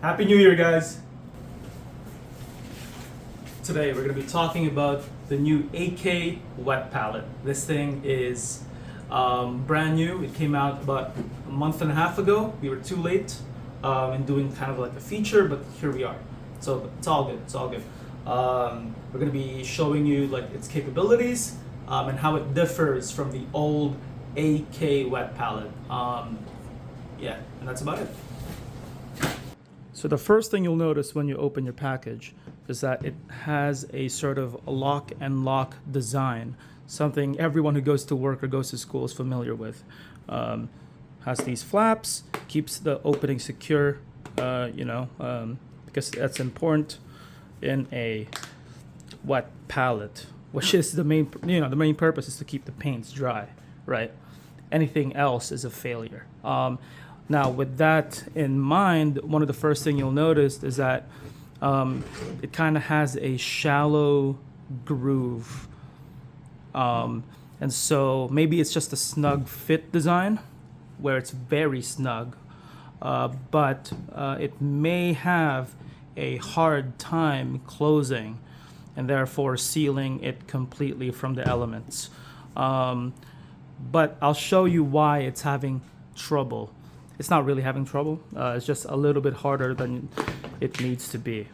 Happy New Year, guys! Today we're going to be talking about the new AK wet palette. This thing is brand new. It came out about a month and a half ago. We were too late in doing kind of like a feature, but here we are. So it's all good. It's all good. We're going to be showing you like its capabilities and how it differs from the old AK wet palette. Yeah, and that's about it. So the first thing you'll notice when you open your package is that it has a sort of lock and lock design, something everyone who goes to work or goes to school is familiar with. Has these flaps, keeps the opening secure, because that's important in a wet palette, which is the main purpose is to keep the paints dry, right? Anything else is a failure. Now, with that in mind, one of the first thing you'll notice is that it kind of has a shallow groove. And so maybe it's just a snug fit design where it's very snug, but it may have a hard time closing and therefore sealing it completely from the elements. But I'll show you why it's having trouble. It's not really having trouble. It's just a little bit harder than it needs to be.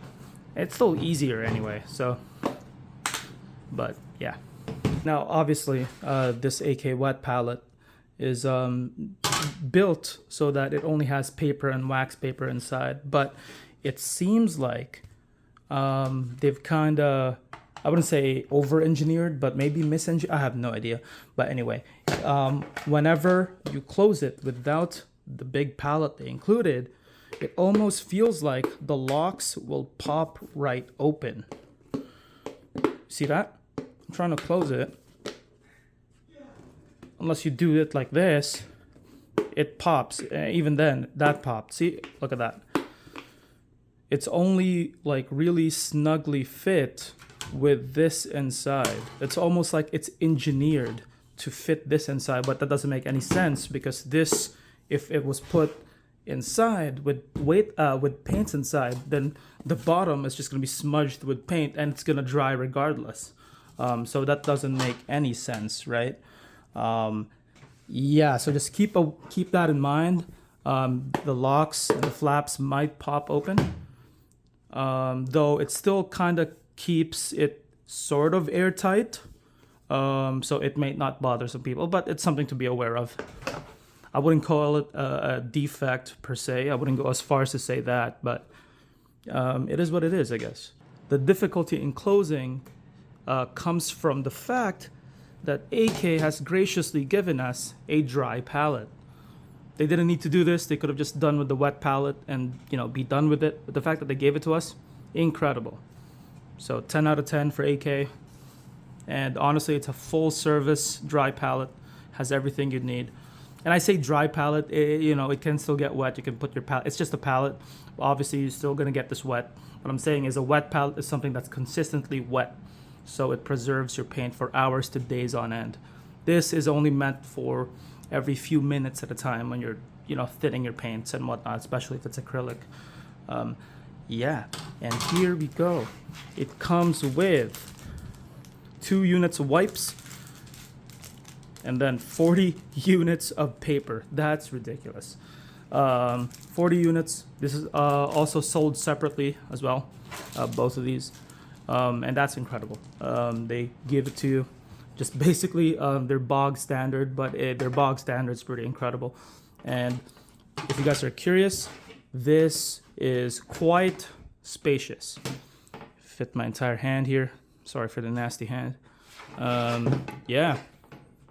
It's still easier anyway, so, but yeah. Now, obviously, this AK wet palette is built so that it only has paper and wax paper inside, but it seems like they've kind of, I wouldn't say over-engineered, but maybe mis-engineered. I have no idea. But anyway, whenever you close it without the big palette they included, it almost feels like the locks will pop right open. See that? I'm trying to close it. Unless you do it like this, it pops. Even then, that popped. See? Look at that. It's only like really snugly fit with this inside. It's almost like it's engineered to fit this inside, but that doesn't make any sense because this, if it was put inside with paints inside, then the bottom is just going to be smudged with paint and it's going to dry regardless. So that doesn't make any sense, right? Yeah, so just keep that in mind. The locks and the flaps might pop open, though it still kind of keeps it sort of airtight. So it may not bother some people, but it's something to be aware of. I wouldn't call it a defect per se. I wouldn't go as far as to say that, but it is what it is, I guess. The difficulty in closing comes from the fact that AK has graciously given us a dry palette. They didn't need to do this. They could have just done with the wet palette and be done with it. But the fact that they gave it to us, incredible. So 10 out of 10 for AK. And honestly, it's a full service dry palette. Has everything you need. And I say dry palette, it can still get wet. You can put your palette, it's just a palette. Obviously, you're still gonna get this wet. What I'm saying is a wet palette is something that's consistently wet. So it preserves your paint for hours to days on end. This is only meant for every few minutes at a time when you're, thinning your paints and whatnot, especially if it's acrylic. Yeah, and here we go. It comes with 2 units of wipes, and then 40 units of paper. That's ridiculous. 40 units. This is also sold separately as well, both of these. And that's incredible. They give it to you just basically their bog standard, but their bog standard is pretty incredible. And if you guys are curious, this is quite spacious. Fit my entire hand here. Sorry for the nasty hand. Yeah.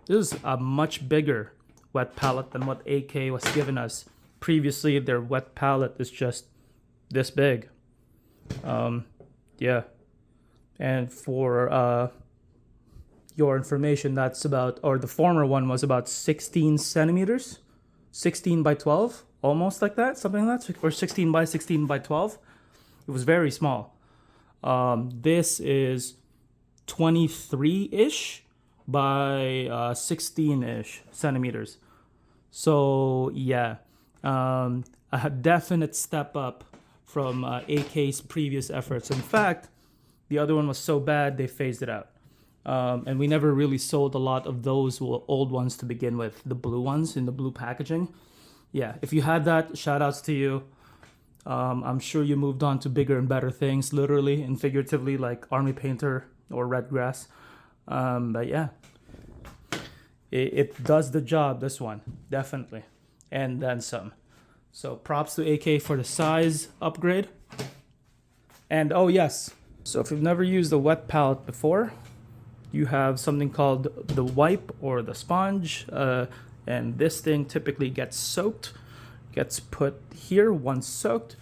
This is a much bigger wet palette than what AK was giving us. Previously, their wet palette is just this big. Yeah. And for your information, that's about, or the former one was about 16 centimeters, 16 by 12, almost like that, something like that, or 16 by 16 by 12. It was very small. This is 23-ish by 16-ish centimeters. So yeah, a definite step up from AK's previous efforts. In fact, the other one was so bad they phased it out. And we never really sold a lot of those old ones to begin with, the blue ones in the blue packaging. Yeah, if you had that, shout outs to you. I'm sure you moved on to bigger and better things, literally and figuratively, like Army Painter or Red Grass. But yeah, it does the job, this one, definitely. And then some. So props to AK for the size upgrade. And oh yes, so if you've never used a wet palette before, you have something called the wipe or the sponge. And this thing typically gets soaked, gets put here once soaked,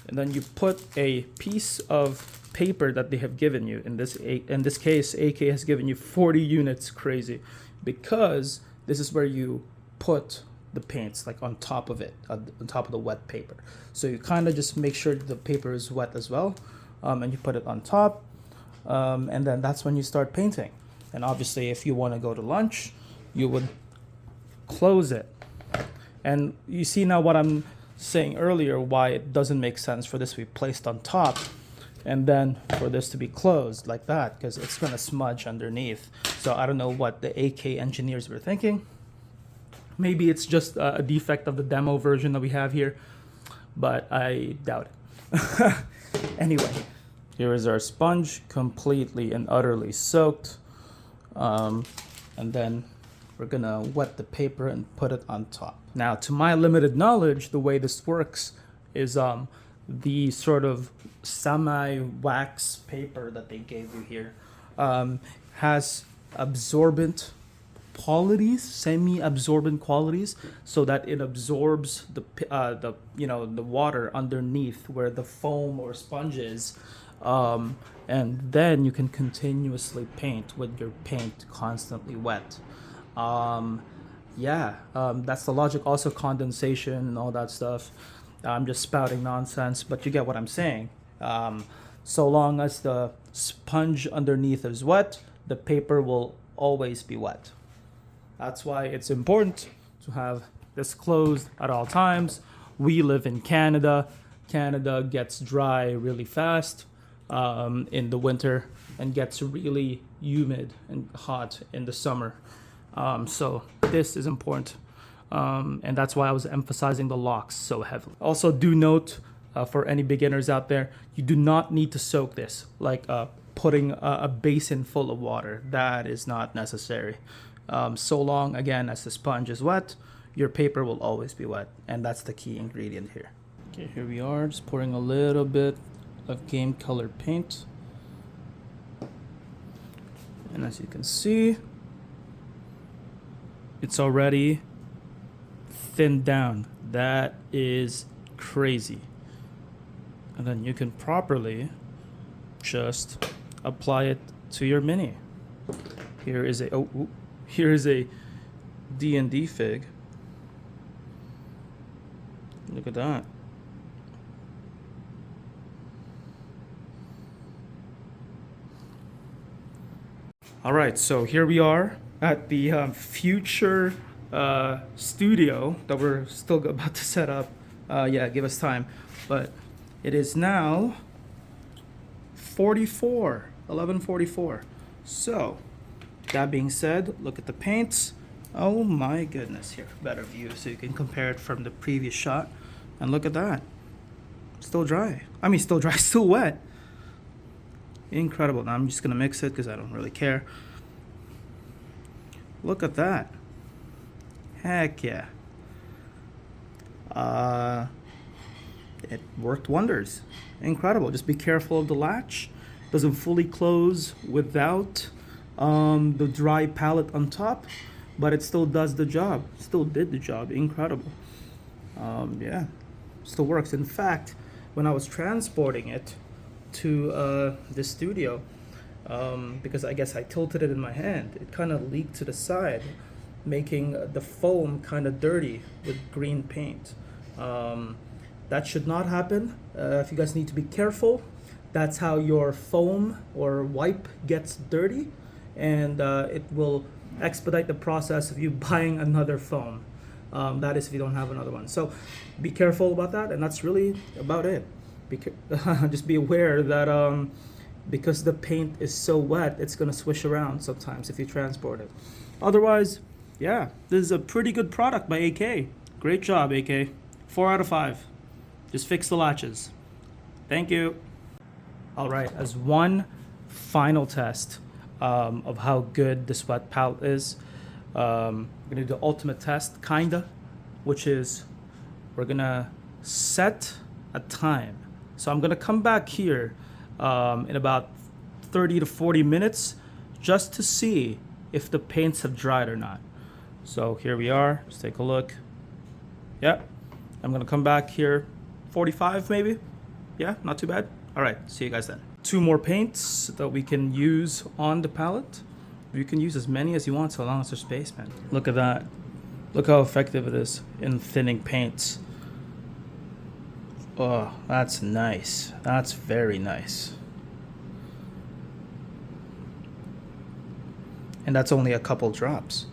and then you put a piece of paper that they have given you. In this case, AK has given you 40 units, crazy, because this is where you put the paints, like on top of it, on top of the wet paper. So you kind of just make sure the paper is wet as well, and you put it on top, and then that's when you start painting. And obviously, if you want to go to lunch, you would close it. And you see now what I'm saying earlier, why it doesn't make sense for this to be placed on top and then for this to be closed like that, because it's going to smudge underneath. So I don't know what the AK engineers were thinking. Maybe it's just a defect of the demo version that we have here, but I doubt it. Anyway, here is our sponge, completely and utterly soaked. And then we're gonna wet the paper and put it on top. Now, to my limited knowledge, the way this works is the sort of semi-wax paper that they gave you here has absorbent qualities, semi-absorbent qualities, so that it absorbs the water underneath where the foam or sponge is, and then you can continuously paint with your paint constantly wet. That's the logic. Also condensation and all that stuff. I'm just spouting nonsense, but you get what I'm saying. So long as the sponge underneath is wet, the paper will always be wet. That's why it's important to have this closed at all times. We live in Canada. Canada gets dry really fast in the winter and gets really humid and hot in the summer. So this is important. And that's why I was emphasizing the locks so heavily. Also, do note for any beginners out there, you do not need to soak this, like putting a basin full of water. That is not necessary. So long, again, as the sponge is wet, your paper will always be wet. And that's the key ingredient here. Okay, here we are, just pouring a little bit of game color paint. And as you can see, it's already thinned down. That is crazy. And then you can properly just apply it to your mini. Here is a D&D fig. Look at that. All right, so here we are at the future studio that we're still about to set up. Give us time. But it is now 11:44. So, that being said, look at the paints. Oh my goodness, here, better view so you can compare it from the previous shot. And look at that. Still dry. Still wet. Incredible. Now I'm just gonna mix it because I don't really care. Look at that. Heck yeah. It worked wonders. Incredible. Just be careful of the latch. Doesn't fully close without the dry palette on top, but it still does the job. Still did the job. Incredible. Still works. In fact, when I was transporting it to the studio, because I guess I tilted it in my hand, it kind of leaked to the side, making the foam kind of dirty with green paint. That should not happen. If you guys need to be careful, that's how your foam or wipe gets dirty, and it will expedite the process of you buying another foam. That is if you don't have another one. So be careful about that, and that's really about it. just be aware that because the paint is so wet, it's gonna swish around sometimes if you transport it. Otherwise, yeah, this is a pretty good product by AK. Great job, AK. 4 out of 5. Just fix the latches. Thank you. All right, as one final test of how good the sweat palette is, we're gonna do the ultimate test, kinda, which is we're gonna set a time. So I'm gonna come back here in about 30 to 40 minutes just to see if the paints have dried or not. So here we are. Let's take a look. Yeah, I'm gonna come back here 45 maybe. Yeah, not too bad. All right, see you guys then. 2 more paints that we can use on the palette. You can use as many as you want so long as there's space, man. Look at that. Look how effective it is in thinning paints. Oh, that's nice. That's very nice. And that's only a couple drops.